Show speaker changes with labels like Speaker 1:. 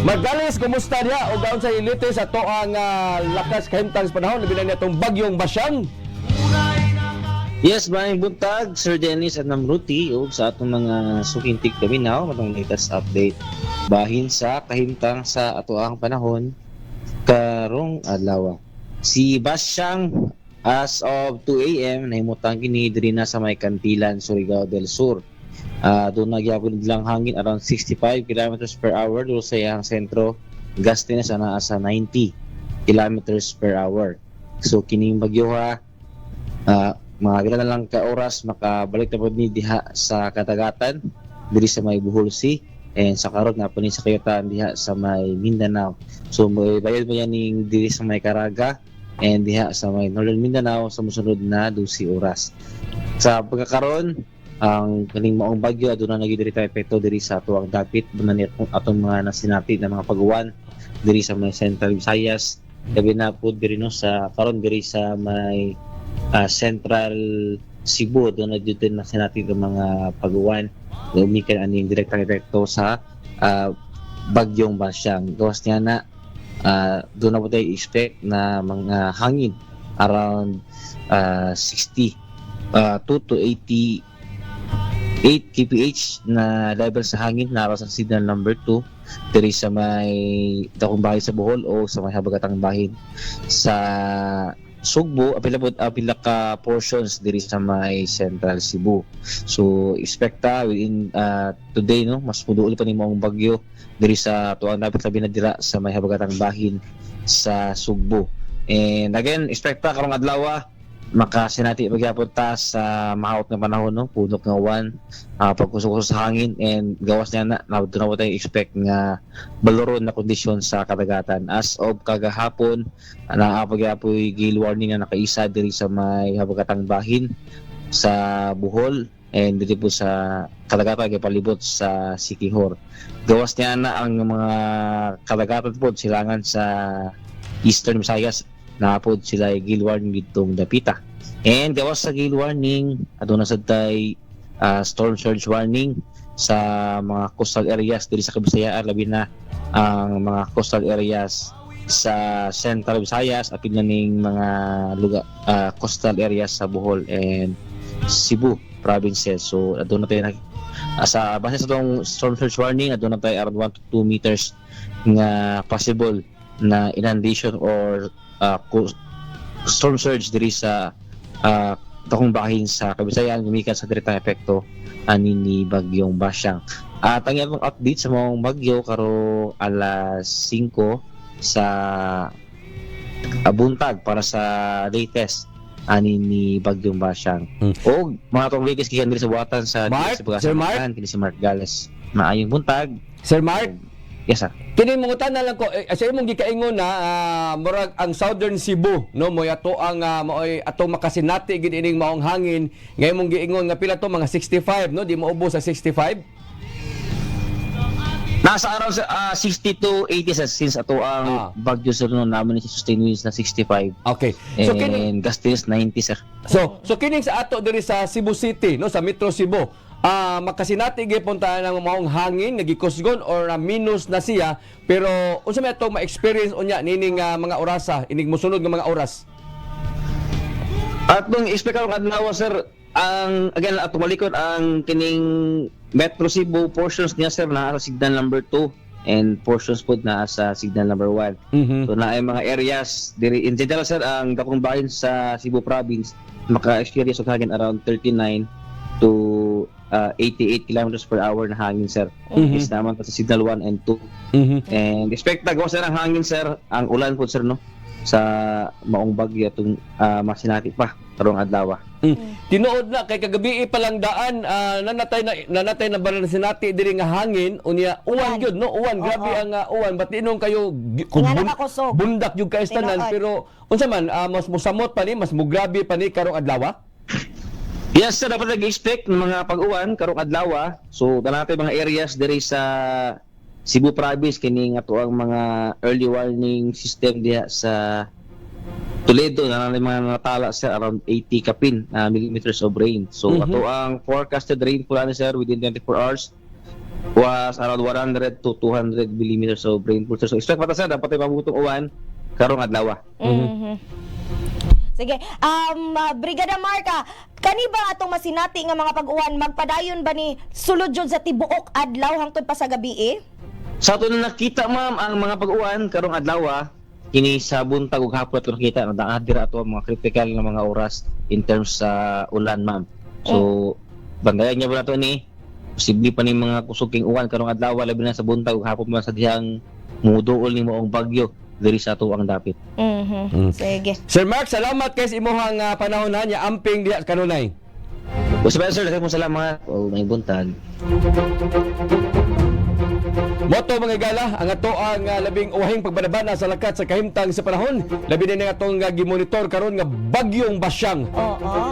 Speaker 1: Magalis, kumusta niya? O gaon sa ilite sa to ang lakas kahimtang sa panahon, labi na itong bagyong Basyang.
Speaker 2: Yes, maayong buntag, Sir Dennis at Ma'am Ruthie, o sa atong mga sukintig kami now, matong latest update. Bahin sa kahimtang sa ato ang panahon, karong adlaw. Si Basyang, as of 2 a.m., nahimutang kini diri na sa may Cantilan, Surigao del Sur. Doon nagyapon lang hangin around 65 kilometers per hour doon sa iyang sentro. Gasti na sana sa 90 kilometers per hour. So kining bagyo ha, mga gila na lang ka oras makabalik na po ni diha sa Katagatan diri sa may Bohol Sea, and sa karon nga po ni sa Kayutan diha sa may Mindanao. So may bayad mo yan ning diri sa may Caraga and diha sa may Northern Mindanao sa mosunod na 12 oras. Sa pagkakaroon, ang kaning maong bagyo aduna nagidiri ta epekto diri sa tuwang dapit bunani atong mga nasinati na mga paguwan diri sa may Central Visayas, labi na po diri no sa karon diri sa may Central Cebu doon na dito na sinati ng mga paguwan umikan aning direktang epekto sa bagyong Basyang. Gawas niya na doon na po tayo expect na mga hangin around 60 2 to 80 8 kph na level sa hangin na sa signal number 2 diri sa may dakong bahin sa Bohol o sa may habagatang bahin sa Sugbo, apila ka portions diri sa may Central Cebu. So expecta within today no mas muduol pa ni maong bagyo diri sa tuang dapat labi na dira sa may habagatang bahin sa Sugbo. And again, expecta karong adlaw makasinati pagyapon ta sa mahaot nga panahon no, punok nga uwan, pagkusok sa hangin, and gawas niya na doon na tayo expect nga baloron na kondisyon sa Katagatan. As of kagahapon, pagyapoy gale warning na nakaisa diri sa may habagatang bahin sa Bohol and dito po sa Katagatan kay palibot sa Siquijor. Gawas niya na ang mga Katagatan po silangan sa Eastern Visayas napod sila gale warning ditong dapita. And gawas sa gale warning, aduna sad tay storm surge warning sa mga coastal areas diri sa Kabisayaan, labi na ang mga coastal areas sa Central Visayas, apil na ning mga lugar coastal areas sa Bohol and Cebu provinces. So aduna tayo sa base sa itong storm surge warning, aduna tayo around 1 to 2 meters nga possible na inundation or storm surge diri sa dakong bahin sa Kabisayan gumikan sa direktang epekto ani ni bagyong Basyang. At ang iyang update sa mga bagyo karo alas 5 sa buntag para sa latest ani ni bagyong Basyang. O mga tong latest kikan diri sa buhatan sa
Speaker 1: Sir Mark,
Speaker 2: kini si Mark Gales. Maayong buntag.
Speaker 1: Sir Mark.
Speaker 2: Yes sir.
Speaker 1: Kini mangutan na lang ko sa imong gikaingon na murag ang Southern Cebu no moy ato ang moy ato makasinati gid ining maong hangin ngay imong giingon nga pila to mga 65 no di mo ubos sa 65.
Speaker 2: Nasa around 60 to 80 since ato ang bagyo sir no naman ni sustain winds na 65.
Speaker 1: Okay. So
Speaker 2: and gusties 90 sir.
Speaker 1: So kining sa ato diri sa Cebu City no sa Metro Cebu makasinati gyapon ta ng maong hangin nagikusgon or minus na siya, pero unsa may ato ma-experience unya nining mga orasa ining mosunod nga mga oras?
Speaker 2: Atong expect karong adlaw sir, ang again ato malikod ang kining Metro Cebu portions niya sir na sa signal number 2 and portions pod na sa signal number 1. So na ay mga areas diri in general sir ang dakong bahin sa Cebu province maka-experience og hangin around 39 to 88 kilometers per hour na hangin sir. Is naman sa signal 1 and 2. And expect gawas sir ang hangin sir, ang ulan po sir no sa maong bagyo atong masinati pa karong adlaw.
Speaker 1: Tinuod na kay kagabi pa lang daan nanatay na balan sinati diri nga hangin unya uwan gyud no, uwan grabe ang uwan bat inong kayo bundak jud kay tanan, pero unsa man mas musamot pa ni, mas mugrabe pa ni karong adlaw.
Speaker 2: Yes sir, dapat nag-expect ng mga pag-uwan karong adlaw. So natin mga areas diri sa Cebu province kining ato ang mga early warning system diha sa Toledo na mga natala sir around 80 millimeters of rain. So ato ang forecasted rainfall sir within 24 hours was around 100 to 200 millimeters of rainfall. So expect pa ta sir dapat ay mabutong uwan karong adlaw.
Speaker 3: Sige. Brigada Marca, kani ba atong masinati nga mga pag-uwan magpadayon ba ni sulod jud sa tibuok adlaw hangtod pa sa gabi?
Speaker 2: Sa ato na nakita ma'am ang mga pag-uwan karong adlaw kini sa buntag ug hapon ato nakita na dira ato ang mga critical na mga oras in terms sa ulan ma'am. So bandayan niya ba nato ni posible pa ni mga kusog king uwan karong adlaw labi na sa buntag ug hapon man sa dihang muduol ni moong bagyo diri sa ato ang dapit.
Speaker 3: Sige.
Speaker 1: Sir Mark, salamat kay sa imong panahon ha nya amping diha kanunay.
Speaker 2: O sa sir, daghang salamat. O may buntag.
Speaker 1: Moto mga gala, ang ato ang labing uwahing pagbanabana sa lakat sa kahimtang sa panahon. Labi na nga atong gimonitor karon nga bagyong Basyang.
Speaker 3: Oo.